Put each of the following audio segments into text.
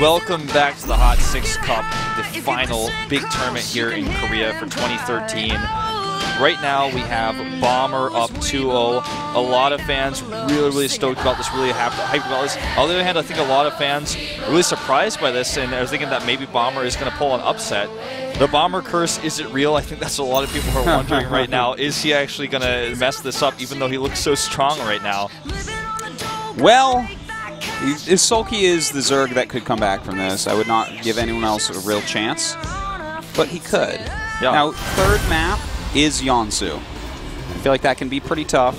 Welcome back to the HOT6ix Cup, the final big tournament here in Korea for 2013. Right now we have Bomber up 2-0. A lot of fans really stoked about this, really hyped about this. On the other hand, I think a lot of fans are really surprised by this and are thinking that maybe Bomber is going to pull an upset. The Bomber curse, is it real? I think that's what a lot of people are wondering right now. Is he actually going to mess this up even though he looks so strong right now? Well, Sulky is the Zerg that could come back from this. I would not give anyone else a real chance, but he could. Yeah. Now, third map is Yeonsu. I feel like that can be pretty tough.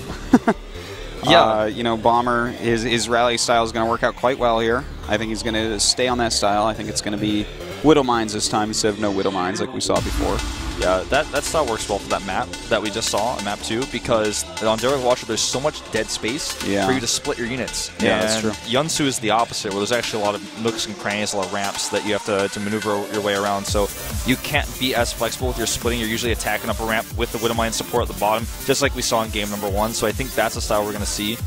Yeah. You know, Bomber, his rally style is going to work out quite well here. I think he's going to stay on that style. I think it's going to be Widow Mines this time instead of no Widow Mines like we saw before. Yeah, that style works well for that map that we just saw on map 2 because on Derek Watcher there's so much dead space for you to split your units. Yeah, that's true. Yeonsu is the opposite, where there's actually a lot of nooks and crannies, a lot of ramps that you have to maneuver your way around. So you can't be as flexible with your splitting. You're usually attacking up a ramp with the Widow Mine support at the bottom, just like we saw in game number 1. So I think that's the style we're going to see.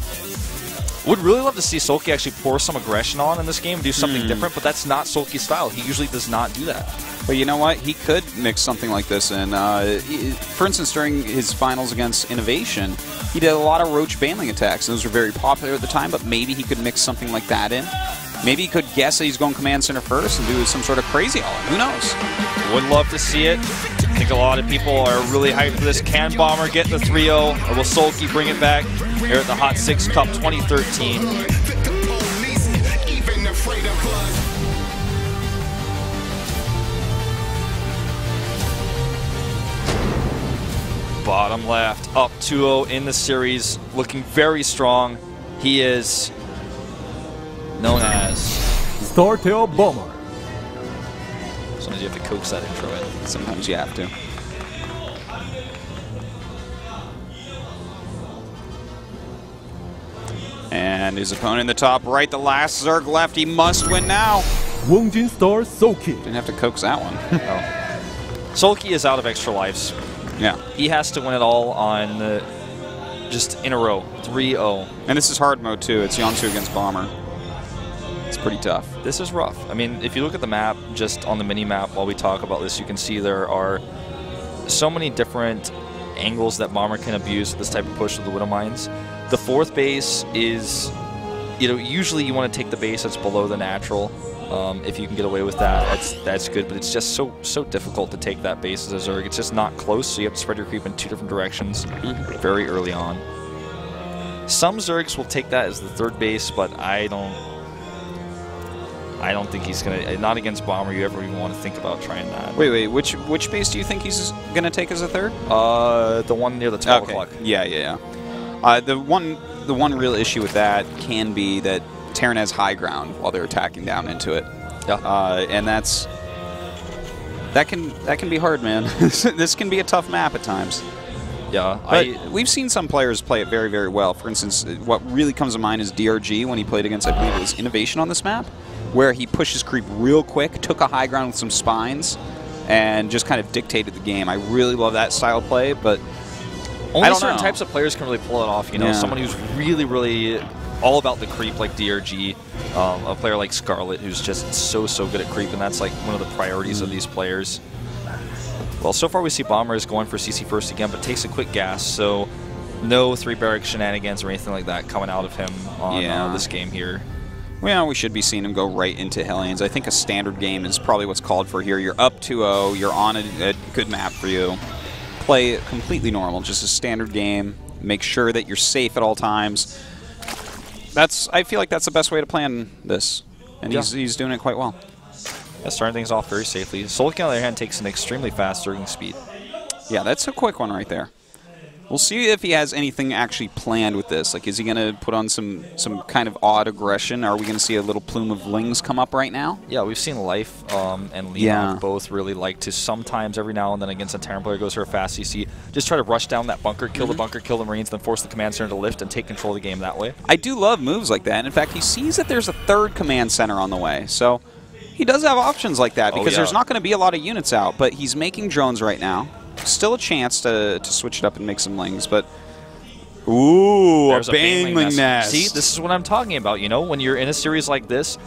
Would really love to see Sulky actually pour some aggression on in this game and do something different, but that's not Sulky's style. He usually does not do that. But you know what? He could mix something like this in. For instance, during his finals against Innovation, he did a lot of roach baneling attacks. Those were very popular at the time, but maybe he could mix something like that in. Maybe he could guess that he's going command center first and do some sort of crazy all-in. Who knows? Would love to see it. I think a lot of people are really hyped for this. Can Bomber get the 3-0, or will Sulky bring it back here at the HOT6ix Cup 2013? Bottom left, up 2-0 in the series, looking very strong. He is known as Startail Bomber. Sometimes you have to coax that intro in. Sometimes you have to. And his opponent in the top right, the last Zerg left. He must win now. Wongjin Star Sulky. Didn't have to coax that one. Oh. Sulky is out of extra lives. Yeah. He has to win it all on just in a row, 3-0. And this is hard mode too. It's Yeonsu against Bomber. It's pretty tough. This is rough. I mean, if you look at the map, just on the mini-map while we talk about this, you can see there are so many different angles that Bomber can abuse with this type of push with the Widow Mines. The fourth base is, you know, usually you want to take the base that's below the natural. If you can get away with that, that's good, but it's just so difficult to take that base as a Zerg. It's just not close, so you have to spread your creep in 2 different directions very early on. Some Zergs will take that as the third base, but I don't think he's gonna. Not against Bomber. You ever even want to think about trying that? Wait. Which base do you think he's gonna take as a third? The one near the 12 o'clock. Yeah. The one real issue with that can be that Terran has high ground while they're attacking down into it. Yeah. And that can be hard, man. This can be a tough map at times. Yeah, but we've seen some players play it very well. For instance, what really comes to mind is DRG when he played against, I believe it was Innovation on this map, where he pushed his creep real quick, took a high ground with some spines, and just kind of dictated the game. I really love that style of play, but only certain types of players can really pull it off. You know, someone who's really all about the creep like DRG, a player like Scarlet who's just so good at creep, and that's like one of the priorities of these players. Well, so far we see Bomber is going for CC first again, but takes a quick gas, so no 3-barrack shenanigans or anything like that coming out of him on this game here. Well, we should be seeing him go right into Hellions. I think a standard game is probably what's called for here. You're up 2-0, you're on a good map for you. Play it completely normal, just a standard game. Make sure that you're safe at all times. I feel like that's the best way to plan this, and he's doing it quite well. Yeah, starting things off very safely. Sulky, on the other hand, takes an extremely fast Zerging speed. Yeah, that's a quick one right there. We'll see if he has anything actually planned with this. Like, is he going to put on some kind of odd aggression? Are we going to see a little plume of Lings come up right now? Yeah, we've seen Life and Leon both really like to sometimes, every now and then, against a Terran player goes for a fast CC, just try to rush down that bunker, kill the bunker, kill the Marines, then force the command center to lift and take control of the game that way. I do love moves like that. In fact, he sees that there's a third command center on the way. So he does have options like that because there's not going to be a lot of units out, but he's making drones right now. Still a chance to switch it up and make some Lings, but ooh, there's a baneling nest. See, this is what I'm talking about. You know, when you're in a series like this,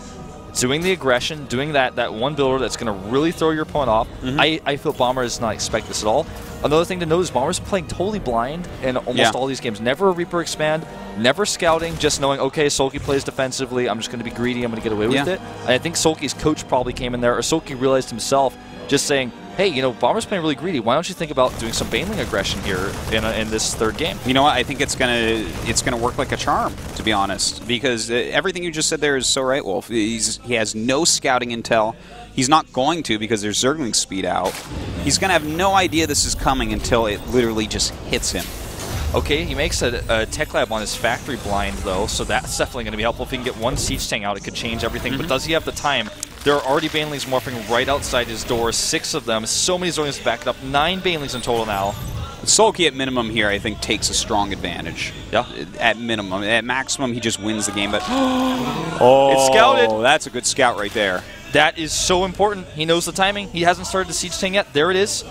doing the aggression, doing that one builder that's going to really throw your opponent off. I feel Bomber does not expect this at all. Another thing to note is Bomber's playing totally blind in almost all these games. Never a Reaper expand, never scouting, just knowing, okay, Sulky plays defensively, I'm just going to be greedy, I'm going to get away with it. And I think Sulky's coach probably came in there, or Sulky realized himself, just saying, hey, you know, Bomber's playing really greedy. Why don't you think about doing some Baneling aggression here in this third game? You know what? I think it's gonna work like a charm, to be honest, because everything you just said there is so right, Wolf. He has no scouting intel. He's not going to because there's Zergling speed out. He's going to have no idea this is coming until it literally just hits him. Okay, he makes a tech lab on his factory blind, though, so that's definitely going to be helpful. If he can get one Siege Tank out, it could change everything. But does he have the time? There are already Banelings morphing right outside his door, 6 of them. So many Zerglings to back it up. 9 Banelings in total now. Sulky at minimum here, I think, takes a strong advantage. Yeah. At minimum. At maximum, he just wins the game. But it's scouted. That's a good scout right there. That is so important. He knows the timing. He hasn't started the Siege Tank yet. There it is.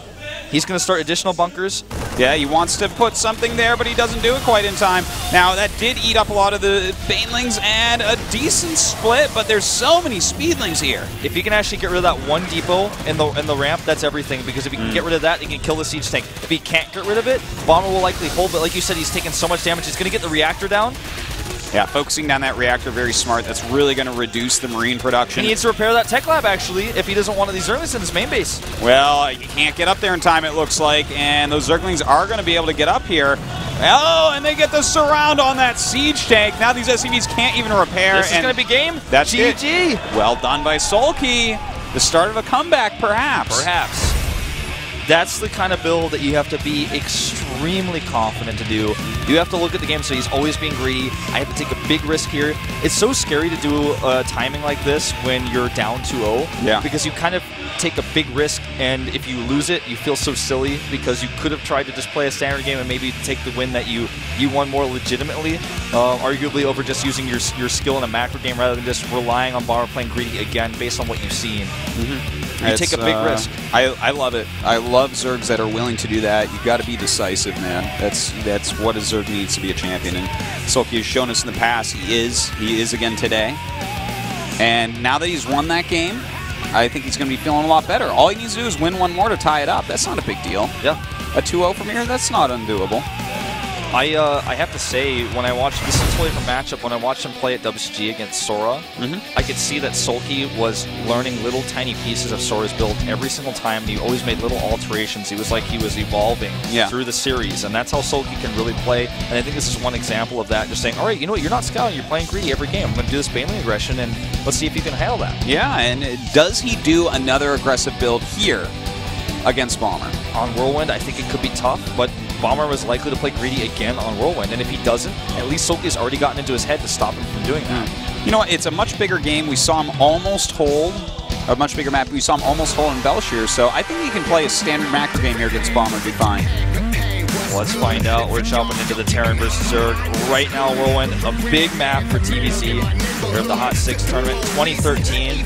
He's going to start additional bunkers. Yeah, he wants to put something there, but he doesn't do it quite in time. Now, that did eat up a lot of the Banelings and a decent split, but there's so many Speedlings here. If he can actually get rid of that one depot in the ramp, that's everything, because if he can get rid of that, he can kill the Siege Tank. If he can't get rid of it, Bomber will likely hold, but like you said, he's taking so much damage, he's going to get the reactor down. Yeah, focusing down that reactor, very smart. That's really going to reduce the Marine production. He needs to repair that tech lab, actually, if he doesn't want these Zerglings in his main base. Well, he can't get up there in time, it looks like, and those Zerglings are going to be able to get up here. Oh, and they get the surround on that Siege Tank. Now these SCVs can't even repair. This is going to be game. That's GG. It. Well done by Sulky. The start of a comeback, perhaps. Perhaps. That's the kind of build that you have to be extremely confident to do. You have to look at the game, so he's always being greedy. I have to take a big risk here. It's so scary to do timing like this when you're down 2-0. Yeah. Because you kind of take a big risk, and if you lose it, you feel so silly because you could have tried to just play a standard game and maybe take the win that you won more legitimately, arguably over just using your skill in a macro game rather than just relying on Bomber playing greedy again based on what you've seen. You take a big risk. I love it. I love Zergs that are willing to do that. You've got to be decisive, man. That's what a Zerg needs to be a champion. And Sulky has shown us in the past he is again today. And now that he's won that game, I think he's going to be feeling a lot better. All he needs to do is win one more to tie it up. That's not a big deal. Yeah. A 2-0 from here, that's not undoable. I have to say, when I watched this is a totally different matchup. When I watched him play at WCG against Sora, I could see that Sulky was learning little tiny pieces of Sora's build every single time. He always made little alterations. He was like he was evolving through the series, and that's how Sulky can really play. And I think this is one example of that. Just saying, all right, you know what? You're not scouting. You're playing greedy every game. I'm going to do this Baneling aggression, and let's see if you can handle that. Yeah, and does he do another aggressive build here against Bomber? On Whirlwind, I think it could be tough, but Bomber was likely to play greedy again on Whirlwind, and if he doesn't, at least Sulky's already gotten into his head to stop him from doing that. You know what? It's a much bigger game. We saw him almost hold a much bigger map. We saw him almost hold in Belshire, so I think he can play a standard macro game here against Bomber and be fine. Let's find out. We're jumping into the Terran versus Zerg right now. Whirlwind, a big map for TVC. We're at the HOT6 tournament 2013.